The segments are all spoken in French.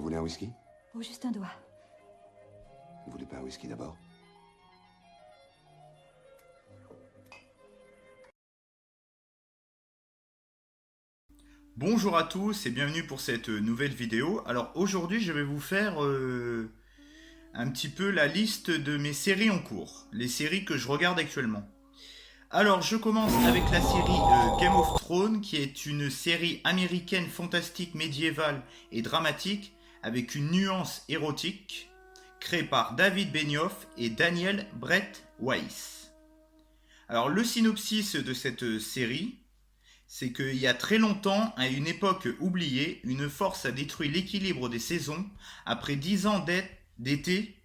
voulez un whisky? Oh, juste un doigt. Vous voulez pas un whisky d'abord? Bonjour à tous et bienvenue pour cette nouvelle vidéo. Alors aujourd'hui je vais vous faire un petit peu la liste de mes séries en cours, les séries que je regarde actuellement. Alors je commence avec la série Game of Thrones, qui est une série américaine fantastique, médiévale et dramatique avec une nuance érotique, créée par David Benioff et Daniel Brett Weiss. Alors le synopsis de cette série, c'est qu'il y a très longtemps, à une époque oubliée, une force a détruit l'équilibre des saisons. Après 10 ans d'été,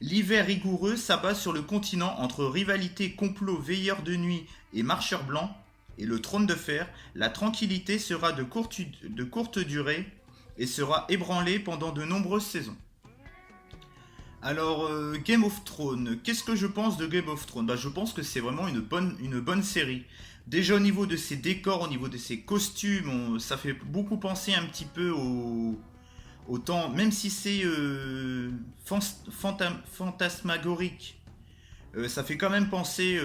l'hiver rigoureux s'abat sur le continent entre rivalité, complot, veilleurs de nuit et marcheurs blancs. Et le trône de fer, la tranquillité sera de courte durée et sera ébranlée pendant de nombreuses saisons. Alors, Game of Thrones, qu'est-ce que je pense de Game of Thrones? Je pense que c'est vraiment une bonne série. Déjà au niveau de ses décors, au niveau de ses costumes, ça fait beaucoup penser un petit peu au temps, même si c'est fantasmagorique, ça fait quand même penser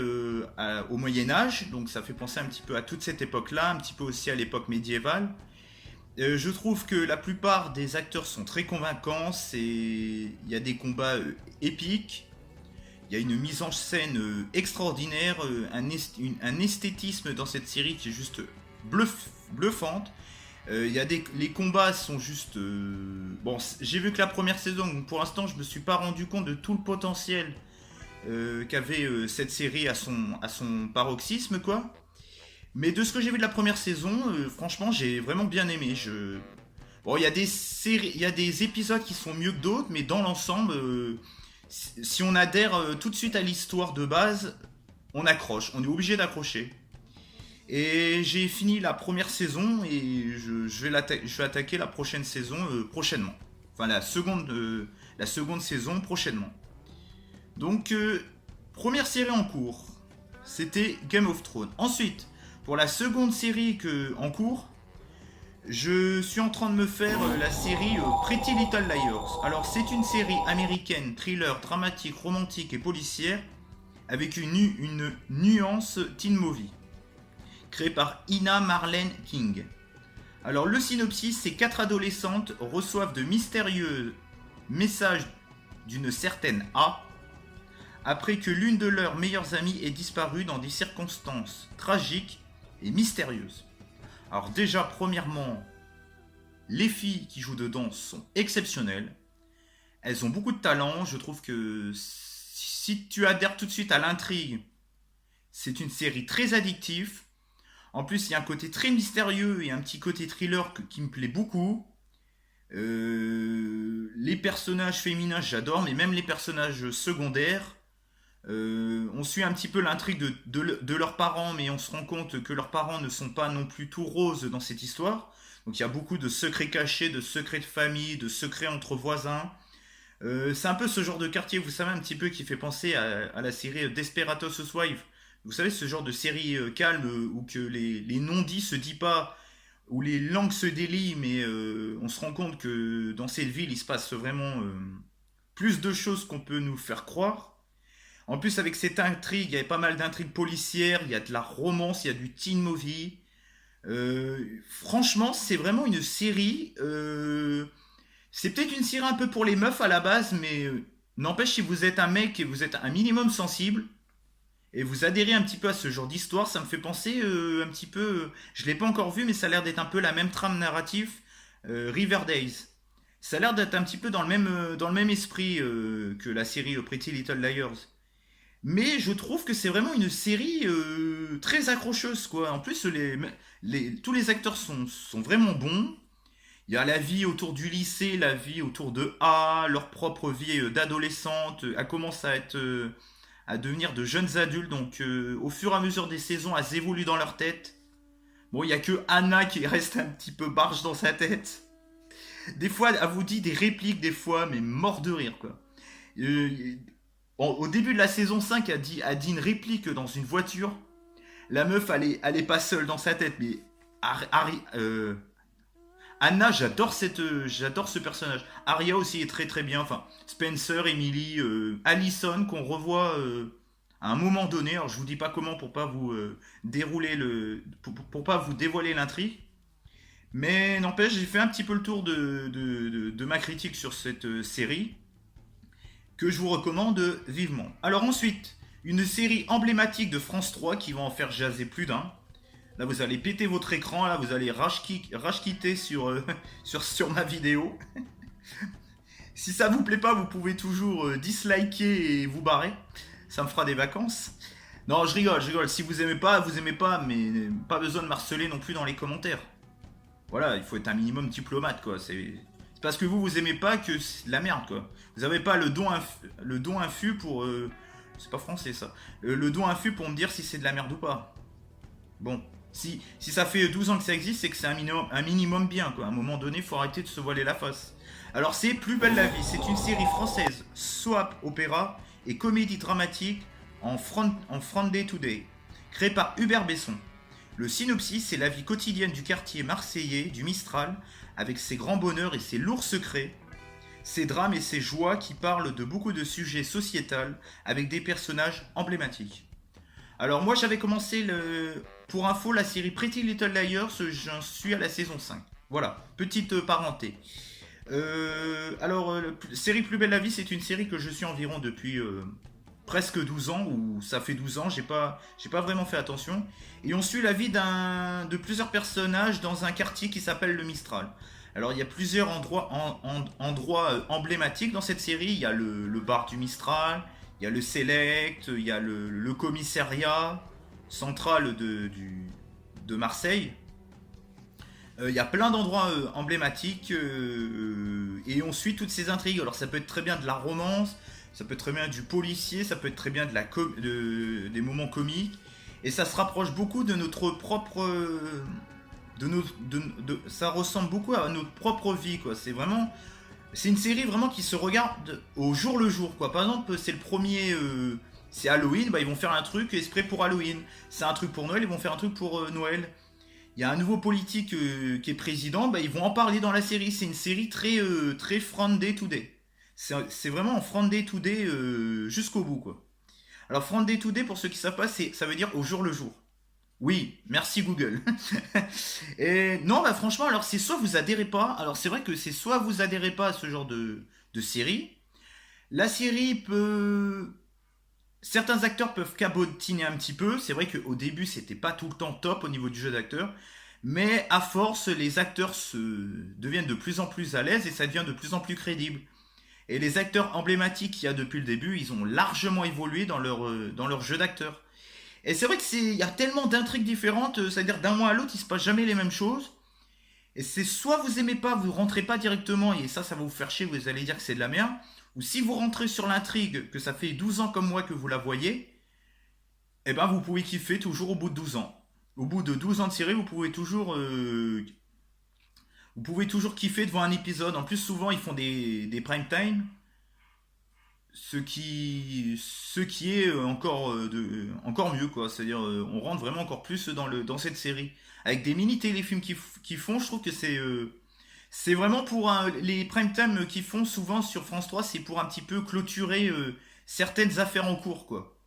au Moyen-Âge, donc ça fait penser un petit peu à toute cette époque-là, un petit peu aussi à l'époque médiévale. Je trouve que la plupart des acteurs sont très convaincants, il y a des combats épiques, il y a une mise en scène extraordinaire, un esthétisme dans cette série qui est juste bluffante. Les combats sont juste... Bon, j'ai vu que la première saison, donc pour l'instant je me suis pas rendu compte de tout le potentiel qu'avait cette série à son paroxysme, quoi. Mais de ce que j'ai vu de la première saison, franchement, j'ai vraiment bien aimé. Bon, il y a des épisodes qui sont mieux que d'autres, mais dans l'ensemble, si on adhère tout de suite à l'histoire de base, on accroche, on est obligé d'accrocher. Et j'ai fini la première saison et je vais attaquer la prochaine saison prochainement. Enfin, la seconde saison prochainement. Donc, première série en cours, c'était Game of Thrones. Ensuite, pour la seconde série en cours, je suis en train de me faire la série Pretty Little Liars. Alors c'est une série américaine, thriller, dramatique, romantique et policière, avec une nuance teen movie, créée par Ina Marlene King. Alors le synopsis, c'est 4 adolescentes reçoivent de mystérieux messages d'une certaine A, après que l'une de leurs meilleures amies ait disparu dans des circonstances tragiques et mystérieuse. Alors déjà, premièrement, les filles qui jouent dedans sont exceptionnelles. Elles ont beaucoup de talent. Je trouve que si tu adhères tout de suite à l'intrigue, c'est une série très addictive. En plus, il y a un côté très mystérieux et un petit côté thriller qui me plaît beaucoup. Les personnages féminins, j'adore, mais même les personnages secondaires. On suit un petit peu l'intrigue de leurs parents, mais on se rend compte que leurs parents ne sont pas non plus tout roses dans cette histoire. Donc il y a beaucoup de secrets cachés, de secrets de famille, de secrets entre voisins. C'est un peu ce genre de quartier, vous savez, un petit peu qui fait penser à la série Desperate Housewives. Vous savez, ce genre de série calme où que les non-dits se disent pas, où les langues se délient, mais on se rend compte que dans cette ville, il se passe vraiment plus de choses qu'on peut nous faire croire. En plus, avec cette intrigue, il y avait pas mal d'intrigues policières, il y a de la romance, il y a du teen movie. Franchement, c'est vraiment une série. C'est peut-être une série un peu pour les meufs à la base, mais n'empêche, si vous êtes un mec et vous êtes un minimum sensible, et vous adhérez un petit peu à ce genre d'histoire, ça me fait penser un petit peu... je ne l'ai pas encore vu, mais ça a l'air d'être un peu la même trame narrative, Riverdale. Ça a l'air d'être un petit peu dans le même esprit que la série Pretty Little Liars. Mais je trouve que c'est vraiment une série très accrocheuse, quoi. En plus, tous les acteurs sont vraiment bons. Il y a la vie autour du lycée, la vie autour de A, leur propre vie d'adolescente. Elles commencent à devenir de jeunes adultes. Donc, au fur et à mesure des saisons, elles évoluent dans leur tête. Bon, il n'y a que Anna qui reste un petit peu barge dans sa tête. Des fois, elle vous dit des répliques, des fois, mais mort de rire, quoi. Au début de la saison 5, elle dit une réplique dans une voiture. La meuf, elle est pas seule dans sa tête, mais Anna, j'adore ce personnage. Arya aussi est très très bien. Enfin, Spencer, Emily, Allison qu'on revoit à un moment donné. Alors je vous dis pas comment pour pas vous dérouler pour pas vous dévoiler l'intrigue. Mais n'empêche, j'ai fait un petit peu le tour de ma critique sur cette série que je vous recommande vivement. Alors ensuite, une série emblématique de France 3 qui va en faire jaser plus d'un. Là, vous allez péter votre écran, là, vous allez rage-quitter sur ma vidéo. Si ça vous plaît pas, vous pouvez toujours disliker et vous barrer. Ça me fera des vacances. Non, je rigole. Si vous aimez pas, mais pas besoin de marceler non plus dans les commentaires. Voilà, il faut être un minimum diplomate, quoi. C'est parce que vous aimez pas que c'est de la merde, quoi. Vous avez pas le don infus pour... c'est pas français, ça. Le don infus pour me dire si c'est de la merde ou pas. Bon, si ça fait 12 ans que ça existe, c'est que c'est un minimum bien, quoi. À un moment donné, il faut arrêter de se voiler la face. Alors, c'est Plus belle la vie. C'est une série française, soap opéra et comédie dramatique en Friday Today, créée par Hubert Besson. Le synopsis, c'est la vie quotidienne du quartier marseillais du Mistral, avec ses grands bonheurs et ses lourds secrets, ses drames et ses joies qui parlent de beaucoup de sujets sociétals avec des personnages emblématiques. Alors moi j'avais commencé pour info la série Pretty Little Liars, j'en suis à la saison 5. Voilà, petite parenté. Série Plus belle la vie, c'est une série que je suis environ depuis presque 12 ans, ou ça fait 12 ans, j'ai pas vraiment fait attention. Et on suit la vie de plusieurs personnages dans un quartier qui s'appelle le Mistral. Alors il y a plusieurs endroits emblématiques dans cette série. Il y a le bar du Mistral, il y a le Select, il y a le commissariat central de Marseille. Il y a plein d'endroits emblématiques et on suit toutes ces intrigues. Alors ça peut être très bien de la romance, ça peut être très bien du policier, ça peut être très bien des moments comiques. Et ça se rapproche beaucoup de notre propre... ça ressemble beaucoup à notre propre vie, quoi. C'est une série vraiment qui se regarde au jour le jour, quoi. Par exemple, c'est le premier... c'est Halloween, bah, ils vont faire un truc exprès pour Halloween. C'est un truc pour Noël, ils vont faire un truc pour Noël. Il y a un nouveau politique qui est président, bah, ils vont en parler dans la série. C'est une série très Friday Today. C'est vraiment en Friday Today jusqu'au bout, quoi. Alors Friday Today, pour ceux qui ne savent pas, ça veut dire au jour le jour. Oui, merci Google. Et non, bah franchement, alors c'est soit vous adhérez pas, alors c'est vrai que c'est soit vous adhérez pas à ce genre de série. La série peut... Certains acteurs peuvent cabotiner un petit peu. C'est vrai qu'au début, c'était pas tout le temps top au niveau du jeu d'acteur. Mais à force, les acteurs deviennent de plus en plus à l'aise et ça devient de plus en plus crédible. Et les acteurs emblématiques qu'il y a depuis le début, ils ont largement évolué dans leur jeu d'acteur. Et c'est vrai qu'il y a tellement d'intrigues différentes, c'est-à-dire d'un mois à l'autre, il se passe jamais les mêmes choses. Et c'est soit vous aimez pas, vous rentrez pas directement, et ça va vous faire chier, vous allez dire que c'est de la merde. Ou si vous rentrez sur l'intrigue, que ça fait 12 ans comme moi que vous la voyez, eh ben vous pouvez kiffer toujours au bout de 12 ans. Au bout de 12 ans de série, vous pouvez toujours kiffer devant un épisode. En plus, souvent, ils font des prime time. Ce qui est encore mieux, quoi. C'est-à-dire, on rentre vraiment encore plus dans cette série. Avec des mini téléfilms qu'ils font, je trouve que c'est vraiment pour les prime time qu'ils font souvent sur France 3, c'est pour un petit peu clôturer certaines affaires en cours, quoi.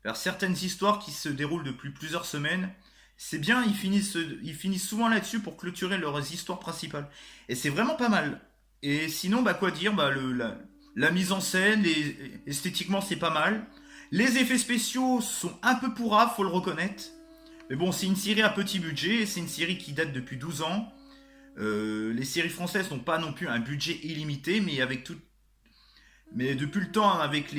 Alors, certaines histoires qui se déroulent depuis plusieurs semaines, c'est bien, ils finissent souvent là-dessus pour clôturer leurs histoires principales. Et c'est vraiment pas mal. Et sinon, bah quoi dire, bah la mise en scène, esthétiquement c'est pas mal. Les effets spéciaux sont un peu pourraves, faut le reconnaître. Mais bon, c'est une série à petit budget, c'est une série qui date depuis 12 ans. Les séries françaises n'ont pas non plus un budget illimité, mais depuis le temps, avec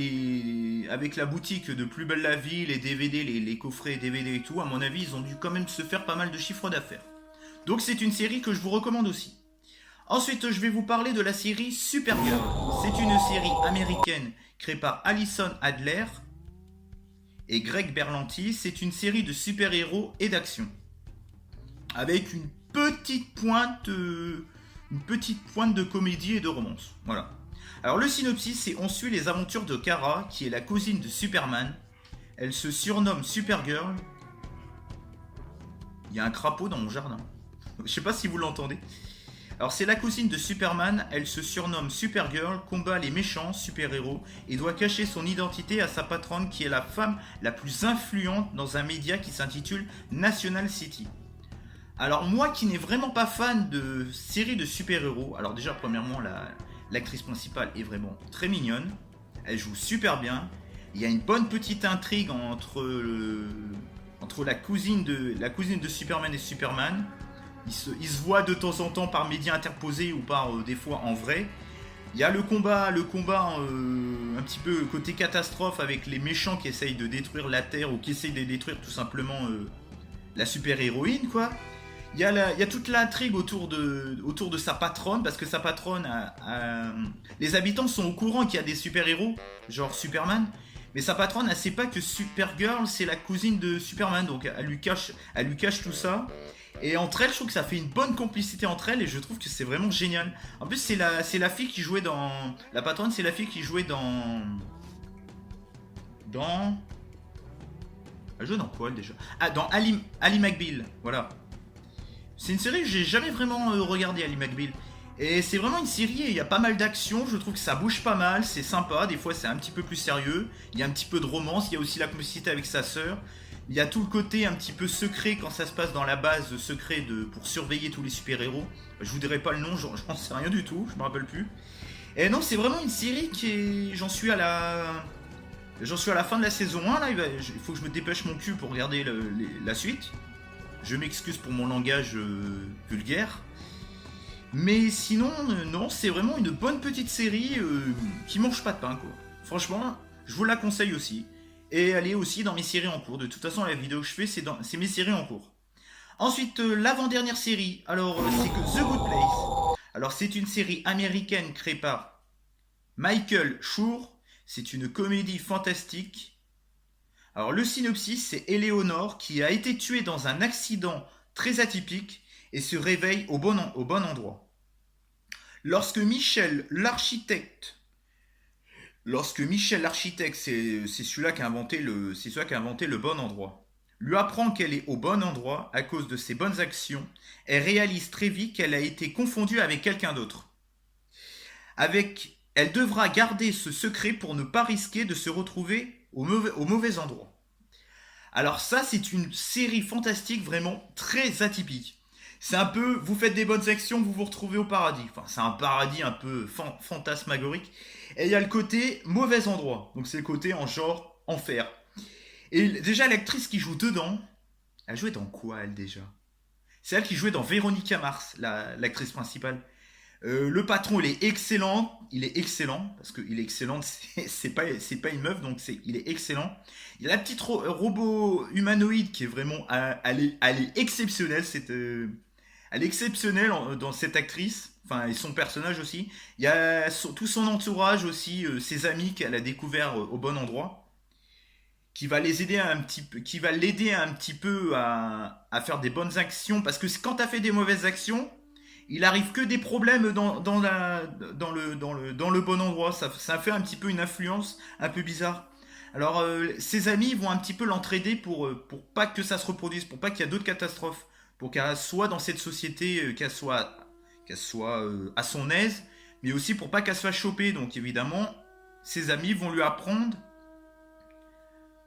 la boutique de Plus belle la vie, les DVD, les coffrets DVD et tout, à mon avis, ils ont dû quand même se faire pas mal de chiffre d'affaires. Donc c'est une série que je vous recommande aussi. Ensuite, je vais vous parler de la série Supergirl. C'est une série américaine créée par Allison Adler et Greg Berlanti. C'est une série de super-héros et d'action. Avec une petite pointe de comédie et de romance. Voilà. Alors le synopsis, c'est on suit les aventures de Kara, qui est la cousine de Superman. Elle se surnomme Supergirl. Il y a un crapaud dans mon jardin. Je sais pas si vous l'entendez. Alors c'est la cousine de Superman, elle se surnomme Supergirl, combat les méchants super-héros et doit cacher son identité à sa patronne qui est la femme la plus influente dans un média qui s'intitule National City. Alors moi qui n'ai vraiment pas fan de séries de super-héros, alors déjà premièrement l'actrice principale est vraiment très mignonne, elle joue super bien, il y a une bonne petite intrigue entre la cousine de Superman et Superman. Ils se voient de temps en temps par médias interposés ou par des fois en vrai. Il y a le combat un petit peu côté catastrophe avec les méchants qui essayent de détruire la Terre ou qui essayent de détruire tout simplement la super-héroïne, quoi. Il y a toute l'intrigue autour de sa patronne, parce que sa patronne les habitants sont au courant qu'il y a des super-héros, genre Superman, mais sa patronne, elle sait pas que Supergirl, c'est la cousine de Superman, donc elle lui cache tout ça. Et entre elles, je trouve que ça fait une bonne complicité entre elles et je trouve que c'est vraiment génial. En plus, c'est la fille qui jouait dans... La patronne, c'est la fille qui jouait dans... Elle jouait dans quoi, elle, déjà? Ah, dans Ali McBeal, voilà. C'est une série que j'ai jamais vraiment regardé, Ali McBeal. Et c'est vraiment une série, il y a pas mal d'action, je trouve que ça bouge pas mal, c'est sympa, des fois c'est un petit peu plus sérieux. Il y a un petit peu de romance, il y a aussi la complicité avec sa sœur. Il y a tout le côté un petit peu secret quand ça se passe dans la base secret pour surveiller tous les super-héros. Je vous dirai pas le nom, j'en sais rien du tout, je me rappelle plus. Et non, c'est vraiment une série qui est... J'en suis à la fin de la saison 1, là, il faut que je me dépêche mon cul pour regarder la suite. Je m'excuse pour mon langage vulgaire. Mais sinon, non, c'est vraiment une bonne petite série qui mange pas de pain, quoi. Franchement, je vous la conseille aussi. Et elle est aussi dans mes séries en cours. De toute façon, la vidéo que je fais, c'est mes séries en cours. Ensuite, l'avant-dernière série, alors c'est que The Good Place. Alors c'est une série américaine créée par Michael Schur. C'est une comédie fantastique. Alors le synopsis, c'est Eleanor qui a été tuée dans un accident très atypique et se réveille au bon endroit. Lorsque Michel l'architecte, c'est celui-là qui a inventé le bon endroit, lui apprend qu'elle est au bon endroit à cause de ses bonnes actions, elle réalise très vite qu'elle a été confondue avec quelqu'un d'autre. Elle devra garder ce secret pour ne pas risquer de se retrouver au mauvais endroit. Alors ça, c'est une série fantastique vraiment très atypique. C'est un peu, vous faites des bonnes actions, vous vous retrouvez au paradis. Enfin, c'est un paradis un peu fantasmagorique. Et il y a le côté mauvais endroit. Donc c'est le côté en genre enfer. Et déjà, l'actrice qui joue dedans, elle jouait dans quoi, elle, déjà? C'est elle qui jouait dans Véronica Mars, l'actrice principale. Le patron, il est excellent, parce qu'il est excellent, c'est pas une meuf, donc il est excellent. Il y a la petite robot humanoïde qui est vraiment, elle est exceptionnelle, elle est exceptionnelle dans cette actrice, enfin, et son personnage aussi. Il y a tout son entourage aussi, ses amis qu'elle a découvert au bon endroit, qui va l'aider un petit peu à faire des bonnes actions, parce que quand t'as fait des mauvaises actions, il arrive que des problèmes dans le bon endroit. Ça fait un petit peu une influence un peu bizarre. Alors ses amis vont un petit peu l'entraider pour pas que ça se reproduise, pour pas qu'il y ait d'autres catastrophes, pour qu'elle soit dans cette société, qu'elle soit à son aise, mais aussi pour pas qu'elle se fasse choper. Donc évidemment, ses amis vont lui apprendre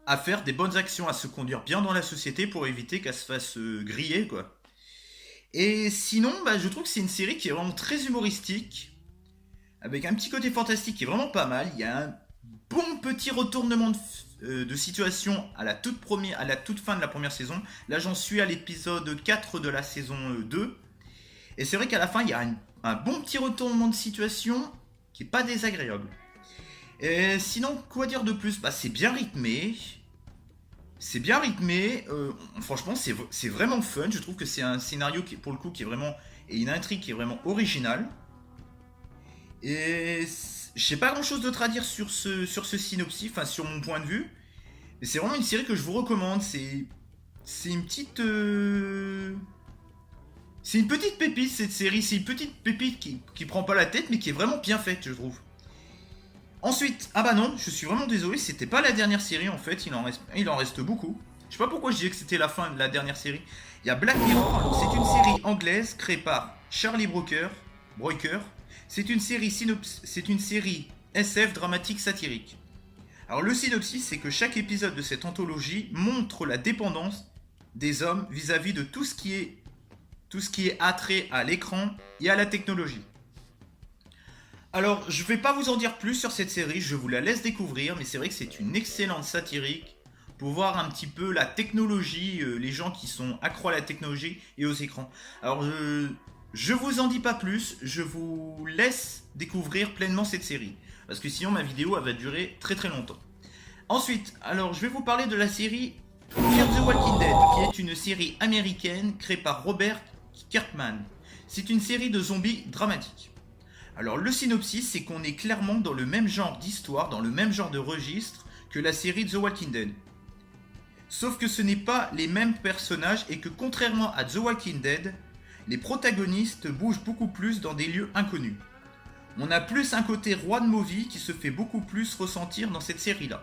à faire des bonnes actions, à se conduire bien dans la société pour éviter qu'elle se fasse griller, quoi. Et sinon, je trouve que c'est une série qui est vraiment très humoristique, avec un petit côté fantastique qui est vraiment pas mal. Il y a un bon petit retournement de situation à la toute fin de la première saison. Là, j'en suis à l'épisode 4 de la saison 2. Et c'est vrai qu'à la fin, il y a un bon petit retournement de situation qui est pas désagréable. Et sinon, quoi dire de plus? C'est bien rythmé. Franchement, c'est vraiment fun. Je trouve que c'est un scénario qui, pour le coup, qui est vraiment, et une intrigue qui est vraiment originale. Et j'ai pas grand chose d'autre à dire sur ce synopsis, enfin sur mon point de vue. Mais c'est vraiment une série que je vous recommande. C'est une petite, c'est une petite pépite cette série. C'est une petite pépite qui prend pas la tête, mais qui est vraiment bien faite, je trouve. Ensuite, non, je suis vraiment désolé, c'était pas la dernière série en fait, il en reste beaucoup. Je sais pas pourquoi je disais que c'était la fin de la dernière série. Il y a Black Mirror, c'est une série anglaise créée par Charlie Brooker. Breaker. C'est une série SF dramatique satirique. Alors le synopsis, c'est que chaque épisode de cette anthologie montre la dépendance des hommes vis-à-vis de tout ce qui est attrait à l'écran et à la technologie. Alors, je vais pas vous en dire plus sur cette série, je vous la laisse découvrir, mais c'est vrai que c'est une excellente satirique pour voir un petit peu la technologie, les gens qui sont accros à la technologie et aux écrans. Alors, je vous en dis pas plus, je vous laisse découvrir pleinement cette série, parce que sinon ma vidéo elle va durer très très longtemps. Ensuite, alors je vais vous parler de la série Fear the Walking Dead, qui est une série américaine créée par Robert Kirkman. C'est une série de zombies dramatique. Alors le synopsis, c'est qu'on est clairement dans le même genre d'histoire, dans le même genre de registre que la série The Walking Dead. Sauf que ce n'est pas les mêmes personnages et que contrairement à The Walking Dead, les protagonistes bougent beaucoup plus dans des lieux inconnus. On a plus un côté roi de movie qui se fait beaucoup plus ressentir dans cette série-là.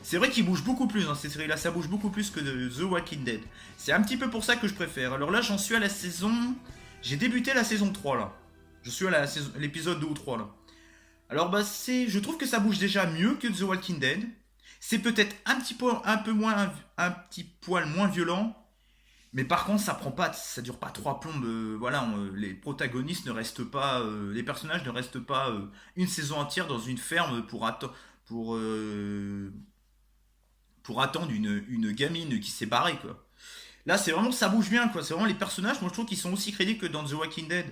C'est vrai qu'il bouge beaucoup plus dans cette série-là, ça bouge beaucoup plus que de The Walking Dead. C'est un petit peu pour ça que je préfère. Alors là, j'en suis à la saison... J'ai débuté la saison 3 là. Je suis à l'épisode 2 ou 3 là. Alors bah je trouve que ça bouge déjà mieux que The Walking Dead. C'est peut-être un petit poil moins violent. Mais par contre ça dure pas 3 plombes. Voilà, les protagonistes ne restent pas, les personnages ne restent pas une saison entière dans une ferme pour attendre une gamine qui s'est barrée quoi. Là c'est vraiment, ça bouge bien quoi. C'est vraiment les personnages, moi je trouve qu'ils sont aussi crédibles que dans The Walking Dead.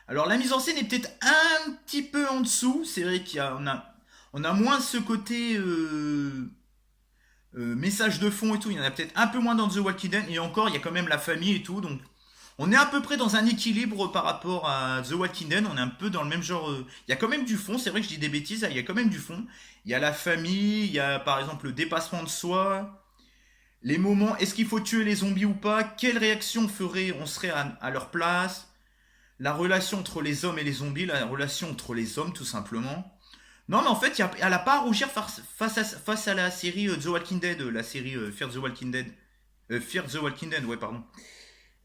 Alors la mise en scène est peut-être un petit peu en dessous. C'est vrai on a moins ce côté message de fond et tout. Il y en a peut-être un peu moins dans The Walking Dead. Et encore, il y a quand même la famille et tout. Donc on est à peu près dans un équilibre par rapport à The Walking Dead. On est un peu dans le même genre. Il y a quand même du fond. C'est vrai que je dis des bêtises. Il y a quand même du fond. Il y a la famille. Il y a par exemple le dépassement de soi. Les moments, est-ce qu'il faut tuer les zombies ou pas? Quelle réaction on serait à leur place? La relation entre les hommes et les zombies, la relation entre les hommes tout simplement. Non mais en fait, elle n'a pas à rougir face à la série The Walking Dead, la série Fear the Walking Dead. Fear the Walking Dead, ouais pardon.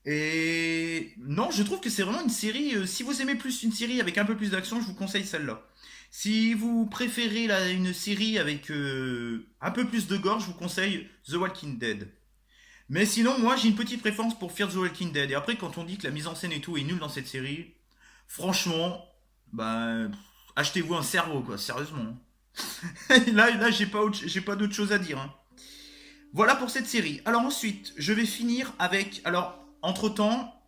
Et non, je trouve que c'est vraiment une série, si vous aimez plus une série avec un peu plus d'action, je vous conseille celle-là. Si vous préférez une série avec un peu plus de gore, je vous conseille The Walking Dead. Mais sinon, moi, j'ai une petite préférence pour Fear the Walking Dead. Et après, quand on dit que la mise en scène et tout est nulle dans cette série, franchement, bah, achetez-vous un cerveau, quoi, sérieusement. là, j'ai pas d'autre chose à dire. Hein. Voilà pour cette série. Alors ensuite, je vais finir avec... Alors, entre-temps,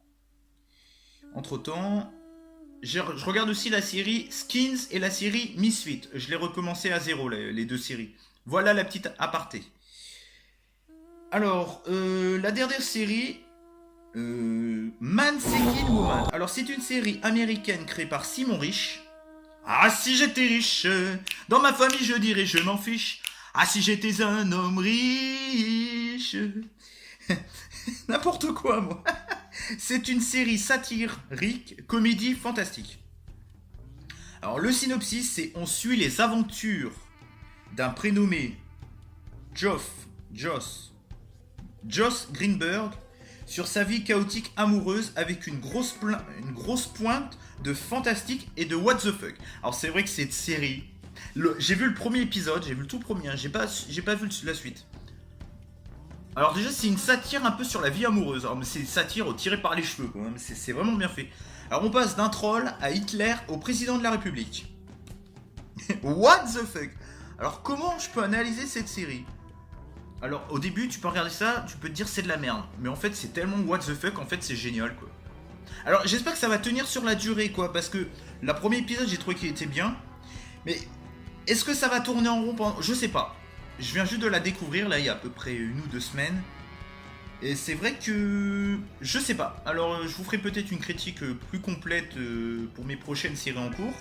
je regarde aussi la série Skins et la série Misfit. Je l'ai recommencé à zéro, les deux séries. Voilà la petite aparté. Alors, la dernière série, Man Seeking Woman. Alors, c'est une série américaine créée par Simon Rich. Ah, si j'étais riche, dans ma famille, je dirais je m'en fiche. Ah, si j'étais un homme riche. N'importe quoi, moi. C'est une série satirique, comédie fantastique. Alors, le synopsis, c'est on suit les aventures d'un prénommé Joss Greenberg sur sa vie chaotique amoureuse avec une grosse pointe de fantastique et de what the fuck. Alors c'est vrai que cette série, j'ai vu le premier épisode, j'ai vu le tout premier, hein, j'ai pas vu la suite. Alors déjà c'est une satire un peu sur la vie amoureuse, alors, mais c'est une satire tirée par les cheveux quoi, c'est vraiment bien fait. Alors on passe d'un troll à Hitler au président de la République. What the fuck. Alors comment je peux analyser cette série? Alors au début tu peux regarder ça, tu peux te dire c'est de la merde. Mais en fait c'est tellement what the fuck, en fait c'est génial quoi. Alors j'espère que ça va tenir sur la durée quoi. Parce que le premier épisode j'ai trouvé qu'il était bien. Mais est-ce que ça va tourner en rond pendant... Je sais pas. Je viens juste de la découvrir là il y a à peu près 1 ou 2 semaines. Et c'est vrai que... Je sais pas. Alors je vous ferai peut-être une critique plus complète pour mes prochaines séries en cours.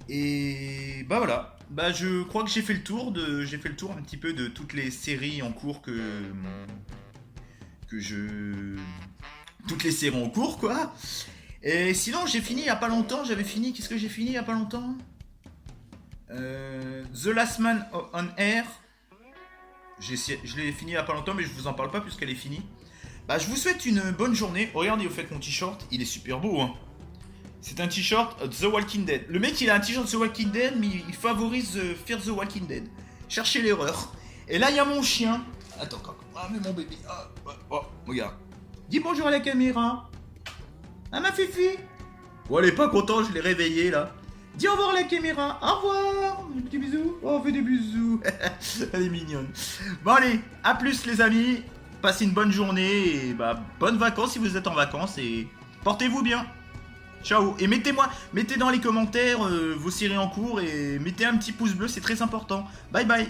Et bah voilà. Bah je crois que j'ai fait le tour un petit peu de toutes les séries en cours toutes les séries en cours quoi. Et sinon j'ai fini il y a pas longtemps, qu'est-ce que j'ai fini il y a pas longtemps The Last Man on Air. Je l'ai fini il y a pas longtemps mais je vous en parle pas puisqu'elle est finie. Bah je vous souhaite une bonne journée. Regardez au fait mon t-shirt, il est super beau hein. C'est un t-shirt The Walking Dead. Le mec, il a un t-shirt The Walking Dead, mais il favorise Fear the Walking Dead. Cherchez l'erreur. Et là, il y a mon chien. Attends, ah, mais mon bébé. Oh, regarde. Dis bonjour à la caméra. Ah, ma fifi. Bon, elle est pas contente, je l'ai réveillée, là. Dis au revoir à la caméra. Au revoir. Des petits bisous. Oh, on fait des bisous. Elle est mignonne. Bon, allez, à plus, les amis. Passez une bonne journée et bonnes vacances si vous êtes en vacances et portez-vous bien. Ciao. Et mettez dans les commentaires vos séries en cours et mettez un petit pouce bleu, c'est très important. Bye bye.